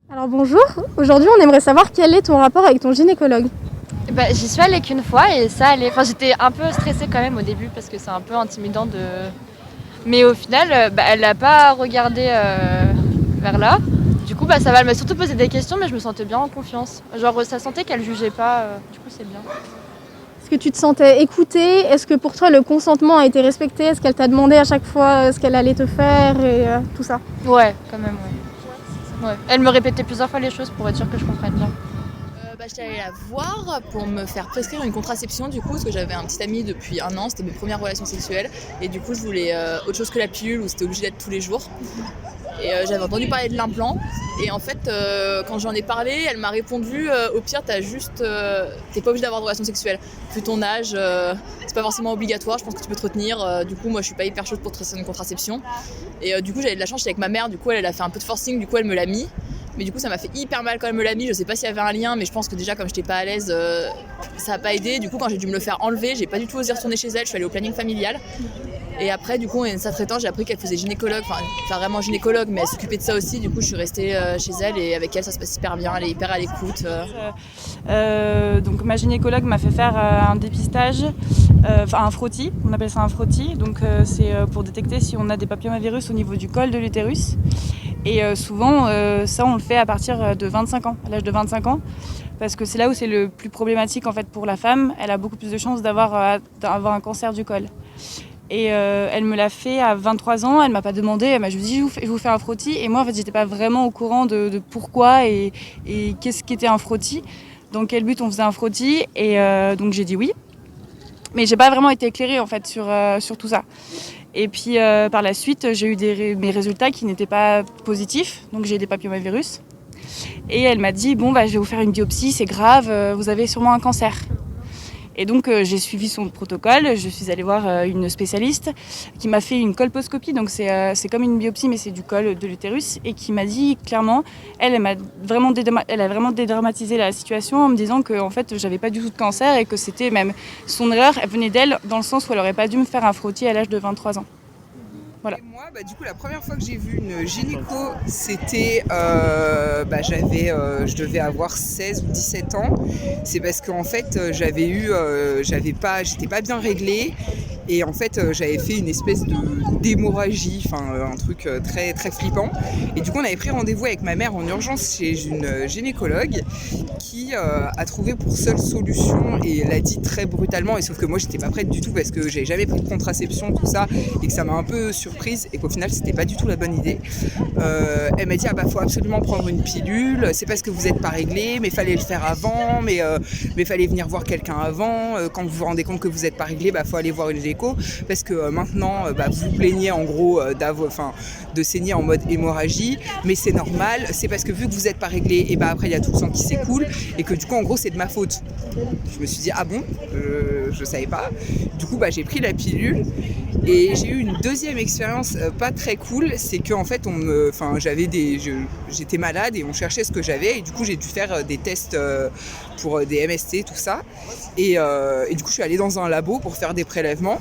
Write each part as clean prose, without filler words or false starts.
Alors bonjour, aujourd'hui on aimerait savoir quel est ton rapport avec ton gynécologue. J'y suis allée qu'une fois et ça allait. Enfin, j'étais un peu stressée quand même au début parce que c'est un peu intimidant de. Mais au final, elle n'a pas regardé vers là. Du coup, ça va. Elle m'a surtout posé des questions, mais je me sentais bien en confiance. Genre, ça sentait qu'elle jugeait pas. Du coup, c'est bien. Est-ce que tu te sentais écoutée? Est-ce que pour toi le consentement a été respecté? Est-ce qu'elle t'a demandé à chaque fois ce qu'elle allait te faire et tout ça? Ouais, quand même, ouais. Elle me répétait plusieurs fois les choses pour être sûre que je comprenne bien. J'étais allée la voir pour me faire prescrire une contraception du coup, parce que j'avais un petit ami depuis 1 an, c'était mes premières relations sexuelles, et du coup je voulais autre chose que la pilule où c'était obligé d'être tous les jours. Et j'avais entendu parler de l'implant, et en fait quand j'en ai parlé, elle m'a répondu au pire t'es pas obligé d'avoir de relations sexuelles. Vu ton âge, c'est pas forcément obligatoire, je pense que tu peux te retenir. Du coup moi je suis pas hyper chaude pour traiter une contraception. Et du coup j'avais de la chance, j'étais avec ma mère, du coup elle a fait un peu de forcing, du coup elle me l'a mis. Mais du coup ça m'a fait hyper mal quand elle me l'a mis, je sais pas s'il y avait un lien, mais je pense que déjà comme j'étais pas à l'aise, ça a pas aidé. Du coup quand j'ai dû me le faire enlever, j'ai pas du tout osé retourner chez elle, je suis allée au planning familial. Et après du coup en ça traitant, j'ai appris qu'elle faisait gynécologue, enfin vraiment gynécologue, mais elle s'occupait de ça aussi. Du coup je suis restée chez elle et avec elle ça se passe hyper bien, elle est hyper à l'écoute. Donc ma gynécologue m'a fait faire un dépistage, un frottis, on appelle ça un frottis. Donc c'est pour détecter si on a des papillomavirus au niveau du col de l'utérus. Et souvent ça on le fait à partir de 25 ans, à l'âge de 25 ans. Parce que c'est là où c'est le plus problématique en fait pour la femme. Elle a beaucoup plus de chances d'avoir un cancer du col. Et elle me l'a fait à 23 ans, elle m'a pas demandé, elle m'a juste dit je vous fais un frottis. Et moi en fait j'étais pas vraiment au courant de pourquoi et qu'est-ce qu'était un frottis. Dans quel but on faisait un frottis. Et donc j'ai dit oui. Mais j'ai pas vraiment été éclairée en fait sur tout ça. Et puis par la suite j'ai eu mes résultats qui n'étaient pas positifs, donc j'ai des papillomavirus. Et elle m'a dit bon je vais vous faire une biopsie, c'est grave, vous avez sûrement un cancer. Et donc j'ai suivi son protocole, je suis allée voir une spécialiste qui m'a fait une colposcopie, donc c'est comme une biopsie mais c'est du col de l'utérus, et qui m'a dit clairement, elle a vraiment dédramatisé la situation en me disant que en fait j'avais pas du tout de cancer et que c'était même son erreur, elle venait d'elle dans le sens où elle aurait pas dû me faire un frottis à l'âge de 23 ans. Voilà. Et moi, du coup, la première fois que j'ai vu une gynéco, c'était, je devais avoir 16 ou 17 ans. C'est parce qu'en fait, j'étais pas bien réglée. Et en fait, j'avais fait une espèce d'hémorragie, un truc très, très flippant. Et du coup, on avait pris rendez-vous avec ma mère en urgence chez une gynécologue qui a trouvé pour seule solution, et l'a dit très brutalement, et sauf que moi, j'étais pas prête du tout parce que j'avais jamais pris de contraception, tout ça, et que ça m'a un peu surprise, et qu'au final, c'était pas du tout la bonne idée. Elle m'a dit, faut absolument prendre une pilule, c'est parce que vous êtes pas réglé, mais fallait le faire avant, mais fallait venir voir quelqu'un avant, quand vous vous rendez compte que vous êtes pas réglé, faut aller voir une gynéco. Parce que maintenant vous plaignez en gros de saigner en mode hémorragie, mais c'est normal, c'est parce que vu que vous n'êtes pas réglé, et après il y a tout le sang qui s'écoule, et que du coup en gros c'est de ma faute. Je me suis dit ah bon, je savais pas. Du coup j'ai pris la pilule, et j'ai eu une deuxième expérience pas très cool, c'est que en fait j'étais malade et on cherchait ce que j'avais, et du coup j'ai dû faire des tests pour des MST, tout ça, et du coup je suis allée dans un labo pour faire des prélèvements.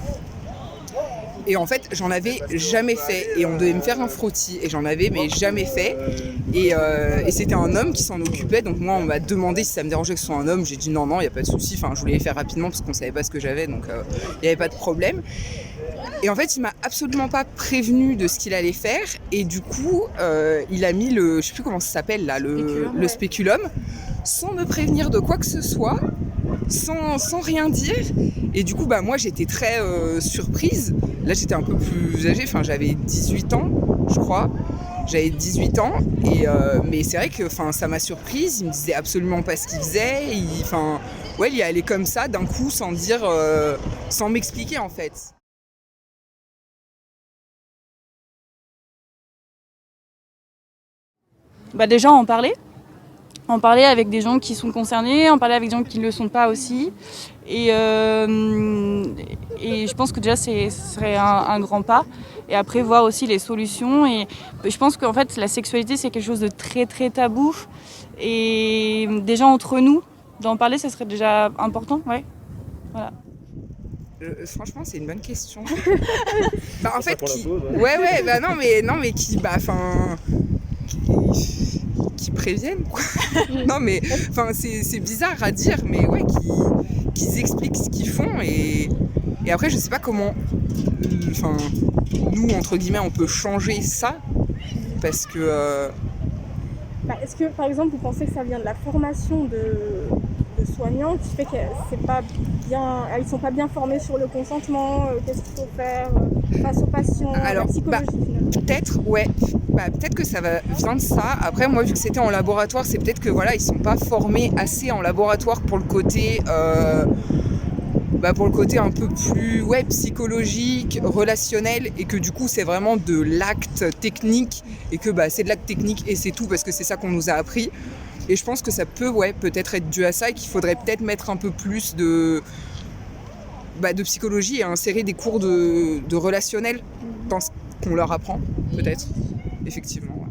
Et en fait, j'en avais jamais fait, et on devait me faire un frottis, et j'en avais mais jamais fait. Et c'était un homme qui s'en occupait, donc moi on m'a demandé si ça me dérangeait que ce soit un homme. J'ai dit non, il n'y a pas de souci, je voulais les faire rapidement parce qu'on savait pas ce que j'avais, donc il n'y avait pas de problème. Et en fait, il m'a absolument pas prévenu de ce qu'il allait faire, et du coup, il a mis je sais plus comment ça s'appelle là, le spéculum, sans me prévenir de quoi que ce soit, sans rien dire. Et du coup, moi j'étais très surprise. Là, j'étais un peu plus âgée, j'avais 18 ans, je crois. J'avais 18 ans, mais c'est vrai que ça m'a surprise. Il me disait absolument pas ce qu'il faisait. Il y allait comme ça d'un coup, sans dire, sans m'expliquer en fait. Déjà en parler avec des gens qui sont concernés, en parler avec des gens qui ne le sont pas aussi. Et je pense que déjà ce serait un grand pas. Et après voir aussi les solutions. Et je pense qu'en fait la sexualité c'est quelque chose de très très tabou. Et déjà entre nous, d'en parler, ça serait déjà important. Ouais. Voilà. Franchement, c'est une bonne question. qui préviennent, quoi. Non, mais enfin, c'est bizarre à dire, mais ouais, qu'ils expliquent ce qu'ils font et après, je sais pas comment, enfin, nous, entre guillemets, on peut changer ça parce que. Est-ce que, par exemple, vous pensez que ça vient de la formation de soignants qui fait qu'ils sont pas bien formés sur le consentement, qu'est-ce qu'il faut faire face aux patients, la psychologie finalement. Peut-être, ouais. Peut-être que ça vient de ça. Après, moi, vu que c'était en laboratoire, c'est peut-être que voilà, ils sont pas formés assez en laboratoire pour le côté un peu plus psychologique, relationnel, et que du coup c'est vraiment de l'acte technique et que c'est de l'acte technique et c'est tout parce que c'est ça qu'on nous a appris. Et je pense que ça peut peut-être être dû à ça et qu'il faudrait peut-être mettre un peu plus de psychologie et insérer des cours de relationnel dans ce qu'on leur apprend, peut-être, effectivement. Ouais.